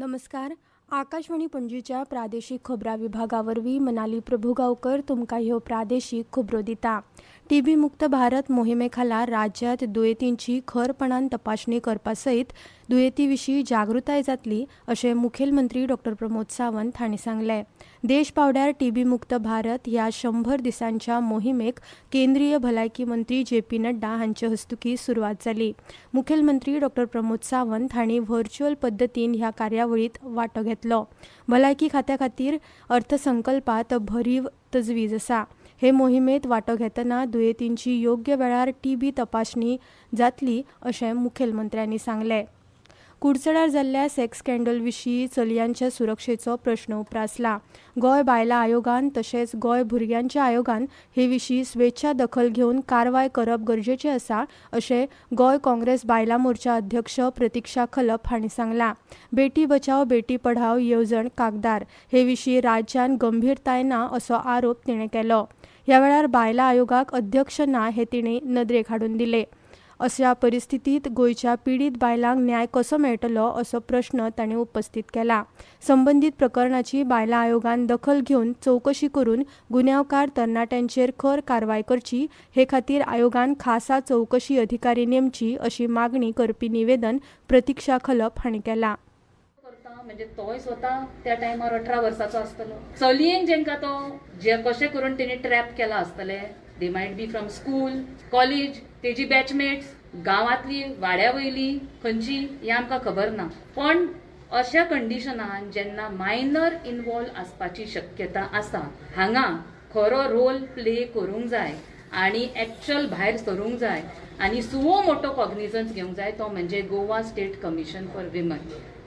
नमस्कार. आकाशवाणी पणजीच्या प्रादेशीक खबरां विभागावरवीं मनाली प्रभुगांवकर तुमकां ह्यो प्रादेशीक खबरो दिता. टीबी मुक्त भारत मोहिमे खाला राज्यांत दुयेंतींची खरपणान तपासणी करपा सयत दुयेंती विशीं जागृताय जातली अशें मुखेलमंत्री डॉ. प्रमोद सावंत हांणी सांगलें. देश पावड्यार टीबी मुक्त भारत ह्या 100 दिसांच्या मोहिमेक केंद्रीय भलायकी मंत्री जे.पी. नड्डा हांचे हस्तुकीं सुरवात जाली. मुखेलमंत्री डॉ. प्रमोद सावंत हांणी व्हर्च्युअल पद्दतीन ह्या कार्यावळींत वांटो घेतलो. भलायकी खात्या खातीर अर्थसंकल्पांत भरीव तजवीज आसा. हे मोहिमेंत वांटो घेतना दुयेंतींची योग्य वेळार टीबी तपासणी जातली अशें मुखेलमंत्र्यांनी सांगलें. कुडचड्यार जाल्ल्या सेक्स स्कँडल विशीं चलयांच्या सुरक्षेचो प्रस्न उप्रासला. गोंय बायलां आयोगान तशेंच गोंय भुरग्यांच्या आयोगान हे विशीं स्वेच्छा दखल घेवन कारवाय करप गरजेचें आसा अशें गोंय काँग्रेस बायलां मोर्चा अध्यक्ष प्रतिक्षा खलप हांणी सांगलां. बेटी बचाव बेटी पढाव येवजण कागदार हे विशीं राज्यान गंभीरताय ना असो आरोप तिणें केलो. ह्या वेळार बायलां आयोगाक अध्यक्ष ना हें तिणें नदरेक हाडून दिलें. अशा परिस्थितीत गोंयच्या पीडित बायलांक न्याय कसो मेळटलो असो प्रस्न तांणी उपस्थित केला. संबंदीत प्रकरणाची बायलां आयोगान दखल घेवन चवकशी करून गुन्यांवकार तरणाट्यांचेर खर कारवाय करची हे खातीर आयोगान खासा चवकशी अधिकारी नेमची अशी मागणी करपी निवेदन प्रतिक्षा खलप हांणी केलां. म्हणजे तोय स्वता त्या टायमार 18 वर्साचो आसतलो. चलयेक जेंका तो जे कशें करून तेणी ट्रॅप केला आसतले. दे might B from school college तेजी बॅचमेट्स गांवांतली वाड्या वयली खंयची हें आमकां खबर ना. पण अशा कंडिशनान जेन्ना मायनर इन्वॉल्व आसपाची शक्यता आसा हांगा खरो रोल प्ले करूंक जाय आनी एक्चुअल भायर सरूंक जाय आनी सुवो मोठो कॉग्निजन्स घेवंक जाय तो म्हणजे Goa state commission for women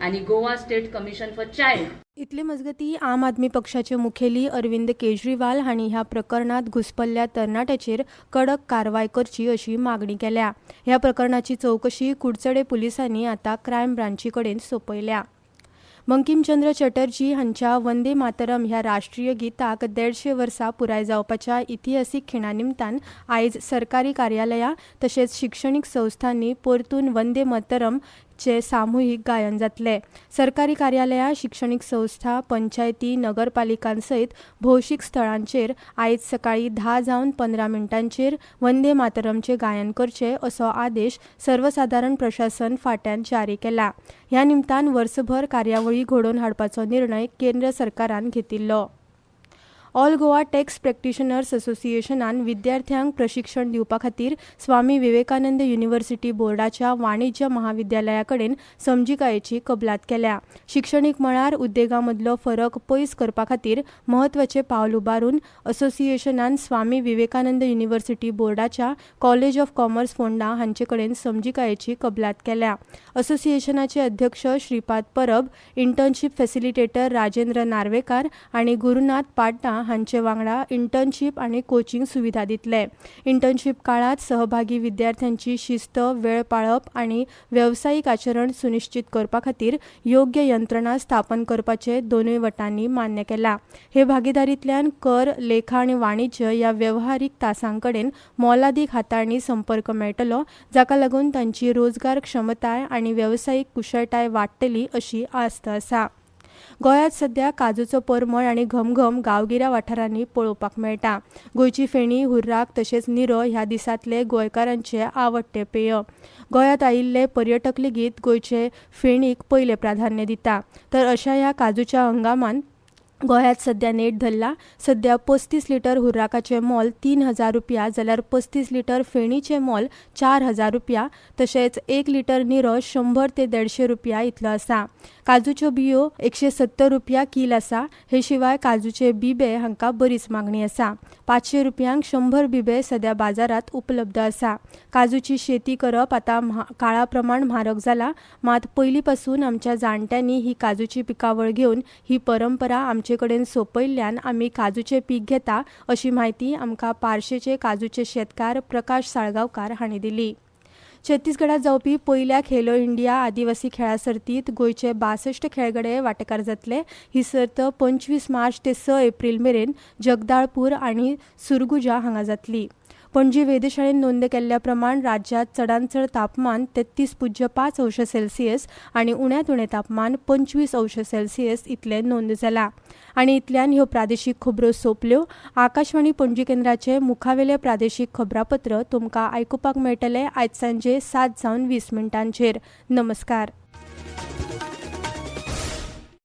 आनी Goa state commission for child. इतले मजगतीं आम आदमी पक्षाचे मुखेली अरविंद केजरीवाल हांणी ह्या प्रकरणात घुसपल्ल्या तरणाट्याचेर कडक कारवाय करची अशी मागणी केल्या. ह्या प्रकरणाची चवकशी कुडचडे पुलिसांनी आतां क्रायम ब्रांची कडेन सोपयल्या. बंकिमचंद्र चटर्जी हांच्या वंदे मातरम ह्या राष्ट्रीय गिताक 150 वर्सां पुराय जावपाच्या इतिहासीक खिणा निमतान आयज सरकारी कार्यालयां तशेंच शिक्षणीक संस्थांनी परतून वंदे मातरम चे सामुहीक गायन जातले. सरकारी कार्यालयां शिक्षणीक संस्था पंचायती नगरपालिकांसयत भौशीक स्थळांचेर आयज सकाळीं 10:15 वंदे मातरमचे गायन करचे असो आदेश सर्वसाधारण प्रशासन फाट्यान जारी केला. ह्या निमतान वर्सभर कार्यावळी घडोवन हाडपाचो निर्णय केंद्र सरकारान घेतिल्लो. ऑल गोवा टॅक्स प्रॅक्टिशनर्स असोसिएशनान विद्यार्थ्यांक प्रशिक्षण दिवपा खातीर स्वामी विवेकानंद युनिव्हर्सिटी बोर्डाच्या वाणिज्य महाविद्यालया कडेन समजिकायेची कबलात केल्या. शिक्षणीक मळार उद्देगां मदलो फरक पयस करपा खातीर म्हत्वाचें पावल उबारून असोसिएशनान स्वामी विवेकानंद युनिव्हर्सिटी बोर्डाच्या कॉलेज ऑफ कॉमर्स फोंडा हांचे कडेन समजिकायेची कबलात केल्या. असोसिएशनाचे अध्यक्ष श्रीपाद परब, इंटर्नशीप फॅसिलिटेटर राजेंद्र नार्वेकार आनी गुरुनाथ पाड्डा हांचे वांगडा इंटर्नशीप आनी कोचिंग सुविधा दितले. इंटर्नशीप काळात सहभागी विद्यार्थ्यांची शिस्त, वेळ पाळप आनी वेवसायीक आचरण सुनिश्चित करपा खातीर योग्य यंत्रणा स्थापन करपाचे दोनूय वटांनी मान्य केला. हे भागीदारींतल्यान कर, लेखा आनी वाणिज्य ह्या वेवहारीक तासांकडेन मोलादीक हाताळणी संपर्क मेळटलो, जाका लागून तांची रोजगार क्षमताय आनी वेवसायीक कुशळटाय वाडटली अशी आस्त आसा. गोंयांत सध्या काजूचो परमळ आनी घमघम गांवगिऱ्या वाठारांनी पळोवपाक मेळटा. गोंयची फेणी, हुर्राक तशेंच निरो ह्या दिसांतले गोंयकारांचे आवडटे पेय. गोंयांत आयिल्ले पर्यटक लेगीत गोंयचे फेणीक पयले प्राधान्य दिता. तर अशा ह्या काजूच्या हंगामान गोंयांत सध्या नेट धरला. सध्या 35 लिटर हुर्राकाचें मोल 3,000 रुपया जाल्यार 35 लिटर फेणीचें मोल 4,000 रुपया तशेंच 1 लिटर निरो 100 ते 150 रुपया इतलो आसा. काजूच्यो बियो 170 रुपया किल आसा. हे शिवाय काजूचे बिबे हांकां बरीच मागणी आसा. 500 रुपयांक 100 बिबे सध्या बाजारात उपलब्ध आसा. काजूची शेती करप आतां काळा प्रमाण म्हारग जाला. मात पयलीं पासून आमच्या जाणट्यांनी ही काजूची पिकावळ घेवन ही परंपरा आमचे कडेन सोंपयल्ल्यान आमी काजूचे पीक घेता अशी माहिती आमकां पार्शेचे काजूचे शेतकार प्रकाश साळगांवकार हांणी दिली. छत्तीसगडात जावपी पयल्या खेलो इंडिया आदिवासी खेळा सर्तीत गोंयचे 62 खेळगडे वांटेकार जातले. ही सर्त 25 मार्च ते 6 एप्रील मेरेन जगदाळपूर आनी सुरगुजा हांगा जातली. पणजी वेधशाळेन नोंद केल्ल्या प्रमाण राज्यात चडांत चड तापमान 33.5 अंश सेल्सियस आनी उण्यांत उणें तापमान 25 अंश सेल्सियस इतलें नोंद जालां. आनी इतल्यान ह्यो प्रादेशीक खबरो सोंपल्यो. आकाशवाणी पणजी केंद्राचे मुखावेले प्रादेशीक खबरापत्र तुमकां आयकुपाक मेळटले आयज सांजे 7:20 नमस्कार.